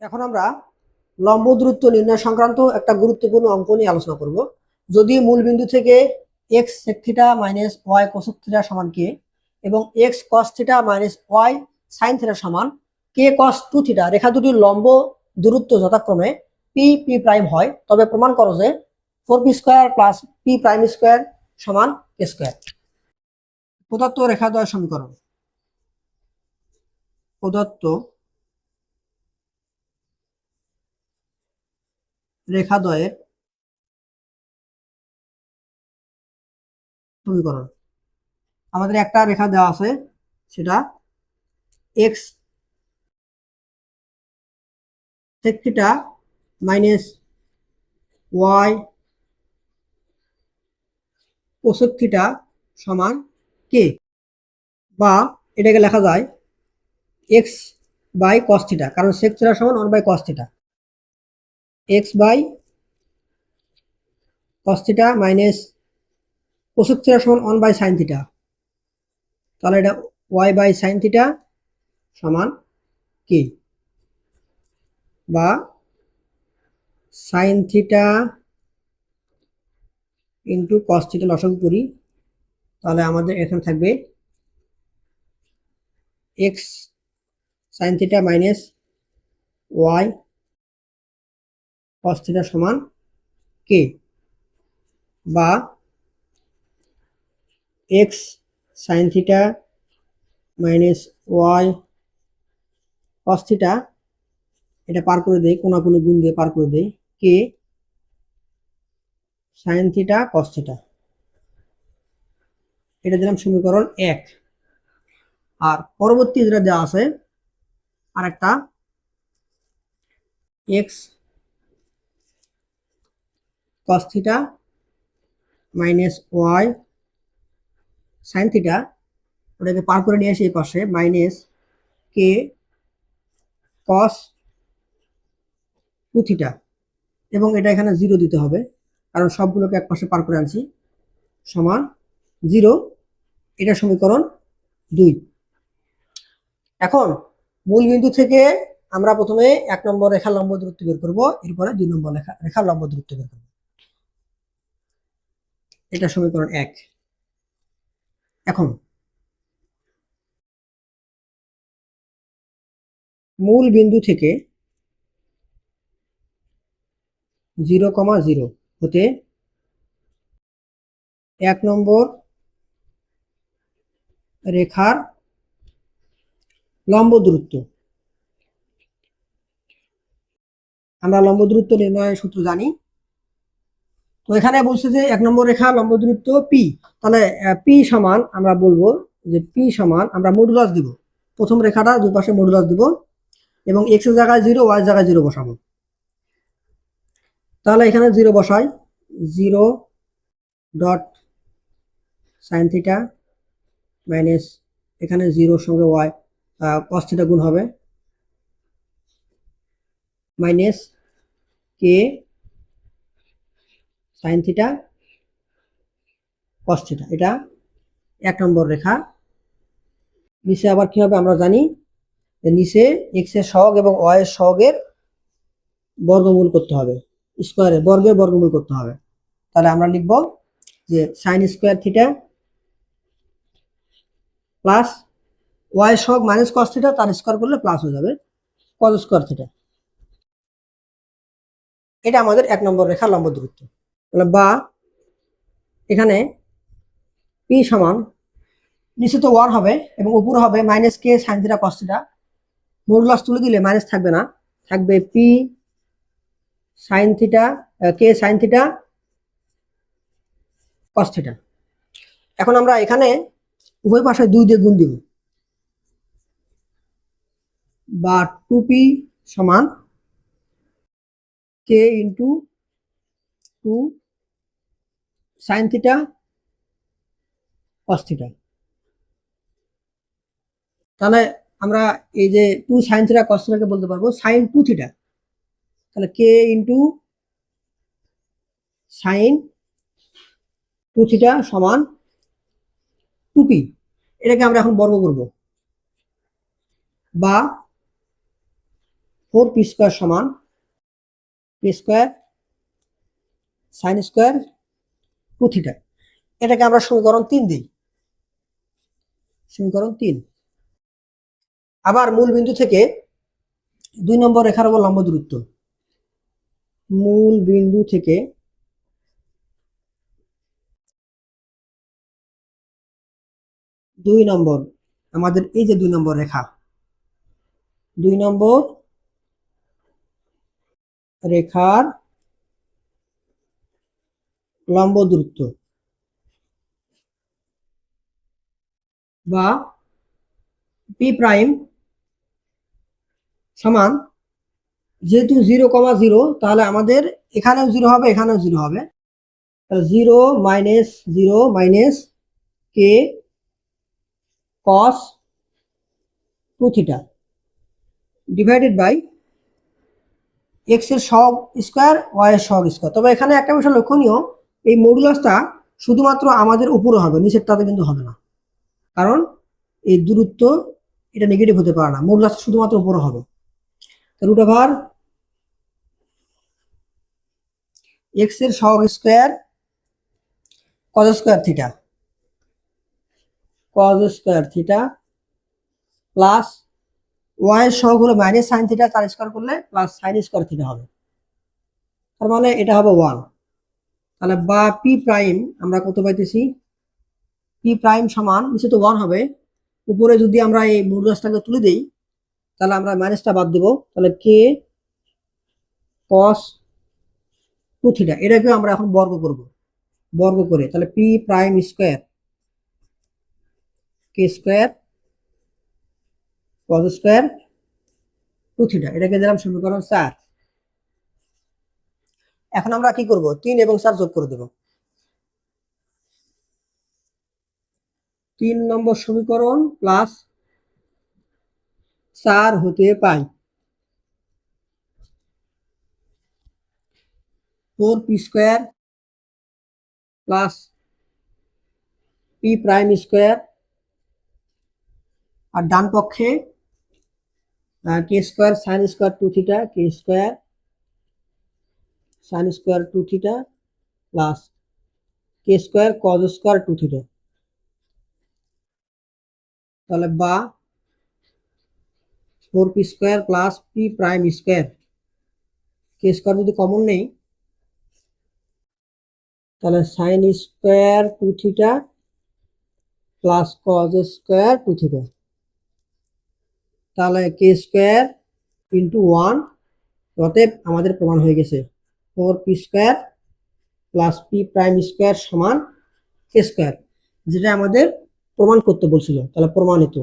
এখন আমরা লম্ব দূরত্ব নির্ণয় সংক্রান্ত একটা গুরুত্বপূর্ণ অঙ্ক নিয়ে আলোচনা করব। যদি মূল বিন্দু থেকে x sec theta minus y cosec theta সমান কে এবং x cos theta minus y sine theta সমান কে কস টু থিটা রেখা দুটির লম্ব দূরত্ব যথাক্রমে পি পি প্রাইম হয়, তবে প্রমাণ করো যে 4p square plus P prime square সমান কে স্কয়ার। প্রদত্ত রেখাদ্বয় সমীকরণ। প্রদত্ত রেখাদ্বয়ের সমীকরণ। আমাদের একটা রেখা দেওয়া আছে, সেটা x sec theta minus y cosec theta সমান কে, বা এটাকে লেখা যায় এক্স বাই কস থিটা, কারণ সেক থিটা সমান 1 by cos theta. X by cos theta minus cosec theta সমান 1 বাই সাইন থিটা, তাহলে এটা ওয়াই বাই সাইন থিটা সমান কে, বা sine theta into cos theta লসাগু করি, তাহলে আমাদের এখানে থাকবে x sine theta minus y cos theta সমান কে, বা x sine theta minus y cos theta, এটা পার করে দেয়, কোনাকুনি গুণ দিয়ে পার করে দেয়, কে সাইন থিটা কস থিটা। এটা দিলাম সমীকরণ 1। আর পরবর্তী যেটা দেওয়া আছে আর একটা x cos theta minus y sine theta, ওটাকে পার করে নিয়ে আসি এই পাশে, মাইনাস কে কস টু থিটা, এবং এটা এখানে 0 দিতে হবে কারণ সবগুলোকে এক পাশে পার করে আনছি, সমান 0। এটা সমীকরণ 2। এখন মূল বিন্দু থেকে আমরা প্রথমে 1 নম্বর রেখার লম্ব দূরত্ব বের করব, এরপরে 2 নম্বর রেখার লম্ব দূরত্ব বের করব। এটা সমীকরণ 1। এখন মূল বিন্দু থেকে 0,0 হতে 1 নম্বর রেখার লম্ব দূরত্ব, আমরা লম্ব দূরত্ব নির্ণয়ের সূত্র জানি। তো এখানে বলছে যে 1 নম্বর রেখা লম্ব দূরত্ব পি, তাহলে পি সমান আমরা বলবো যে পি সমান আমরা মডুলাস দিব, প্রথম রেখাটা দুই পাশে মডুলাস দিব এবং এক্স এর জায়গায় 0 ওয়াই এর জায়গায় 0 বসাবো। তাহলে এখানে 0 বসাই, 0 ডট সাইন থিটা মাইনাস এখানে 0 সঙ্গে ওয়াই কস থিটা গুণ হবে, minus K sine theta cos theta. এটা 1 নম্বর রেখা। নিচে আবার কি হবে আমরা জানি, নিচে এক্স এর সহগ এবং ওয়াই এর সহগের বর্গমূল করতে হবে, স্কয়ারের বর্গের বর্গমূল করতে হবে। তাহলে আমরা লিখব যে sine square theta plus y সহগ মাইনাস কস থিটা, তার স্কয়ার করলে প্লাস হয়ে যাবে কস স্কয়ার থিটা। এটা আমাদের 1 নম্বর রেখার লম্ব দূরত্ব। তাহলে বা এখানে পি সমান নিচে তো 1 হবে এবং উপরে হবে minus K sine theta cos theta, modulus তুলে দিলে মাইনাস থাকবে না, থাকবে P sine theta K sine theta cos theta. এখন আমরা এখানে উভয় পাশে 2 দিয়ে গুণ দিব, বা 2p সমান K into 2 sine theta cos theta. তাহলে আমরা এই যে 2 সাইন থিটা কস থিটাকে বলতে পারবো সাইন 2 থিটা, তাহলে কে ইন্টু সাইন 2 থিটা সমান 2p। এটাকে আমরা এখন বর্গ করব, বা 4p স্কোয়ার সমান p স্কোয়ার সাইন স্কোয়ার 2θ। এটাকে আমরা সমীকরণ 3 দিই, সমীকরণ 3। আবার মূল বিন্দু থেকে 2 নম্বর রেখার উপর লম্ব দূরত্ব, মূল বিন্দু থেকে 2 নম্বর, আমাদের এই যে 2 নম্বর রেখা, 2 নম্বর রেখার লম্ব দূরত্ব বা পি প্রাইম সমান, যেহেতু 0,0 তাহলে আমাদের এখানেও 0 হবে, এখানেও 0 হবে, তাহলে 0 minus 0 minus K cos 2θ divided by X এর সহগ স্কোয়ার ওয়াই এর সহগ স্কোয়ার। তবে এখানে একটা বিষয় লক্ষণীয়, এই মডুলাসটা শুধুমাত্র আমাদের উপরে হবে, নিচেরটাতে কিন্তু হবে না, কারণ এই দূরত্ব এটা নেগেটিভ হতে পারে না, মডুলাস শুধুমাত্র উপরে হবে। রুট ওভার এক্স এর সহগ square cos square theta, cos square theta plus y এর সহগ হলো মাইনাস সাইন থিটা, তার স্কোয়ার করলে প্লাস সাইন স্কোয়ার থিটা হবে, তার মানে এটা হবে 1। তাহলে বা পি প্রাইম আমরা কত পাইতেছি, পি প্রাইম সমান, নিচে তো 1 হবে, উপরে যদি আমরা এই মডুলাসটাকে তুলে দেই তাহলে আমরা মাইনাসটা বাদ দেব, তাহলে কে কস 2θ, এটাকে আমরা এখন বর্গ করব, বর্গ করে তাহলে P prime square K square cos square 2θ, এটাকে দিলাম সমীকরণ 4। এখন আমরা কি করব, 3 এবং 4 যোগ করে দেব, 3 নম্বর সমীকরণ প্লাস 4 হতে পাই 4p square plus P prime square, আর ডান পক্ষে K square sine square 2θ, K square sine square 2θ plus K square cos square 2θ। তাহলে বা 4p square plus P prime square, K square যদি কমন নেই তাহলে sine square 2θ plus cos square 2θ, তাহলে কে square into 1, অতএব আমাদের প্রমাণ হয়ে গেছে 4p square plus P prime square সমান কে স্কোয়ার, যেটা আমাদের প্রমাণ করতে বলছিল, তাহলে প্রমাণিত।